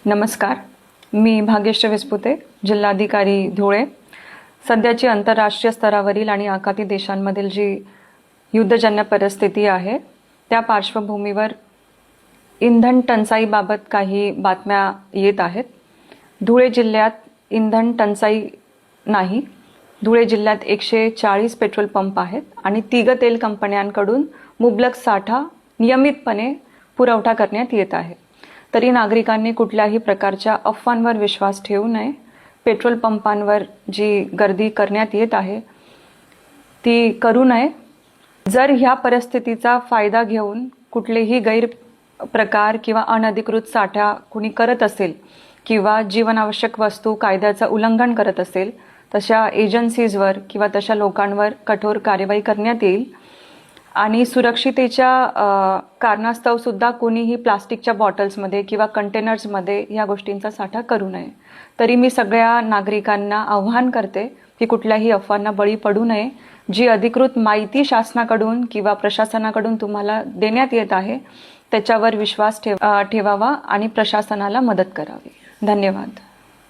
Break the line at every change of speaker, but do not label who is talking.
नमस्कार, मी भाग्यश्री विस्पुते, जिल्हाधिकारी धुळे. सध्याची आंतरराष्ट्रीय स्तरावरील आणि आखाती देशांमधील जी युद्धजन्य परिस्थिती आहे त्या पार्श्वभूमीवर इंधन टंचाईबाबत काही बातम्या येत आहेत. धुळे जिल्ह्यात इंधन टंचाई नाही. धुळे जिल्ह्यात 140 पेट्रोल पंप आहेत आणि तिघ तेल कंपन्यांकडून मुबलक साठा नियमितपणे पुरवठा करण्यात येत आहे. तरी नागरिकांनी कुठल्याही प्रकारच्या अफवांवर विश्वास ठेवू नये. पेट्रोल पंपांवर जी गर्दी करण्यात येत आहे ती करू नये. जर ह्या परिस्थितीचा फायदा घेऊन कुठलेही गैरप्रकार किंवा अनधिकृत साठा कुणी करत असेल किंवा जीवनावश्यक वस्तू कायद्याचं उल्लंघन करत असेल तशा एजन्सीजवर किंवा तशा लोकांवर कठोर कार्यवाही करण्यात येईल. आणि सुरक्षितेच्या कारणास्तव सुद्धा कोणीही प्लास्टिकच्या बॉटल्समध्ये किंवा कंटेनर्समध्ये या गोष्टींचा साठा करू नये. तरी मी सगळ्या नागरिकांना आव्हान करते की कुठल्याही अफवांना बळी पडू नये. जी अधिकृत माहिती शासनाकडून किंवा प्रशासनाकडून तुम्हाला देण्यात येत आहे त्याच्यावर विश्वास ठेवावा आणि प्रशासनाला मदत करावी. धन्यवाद.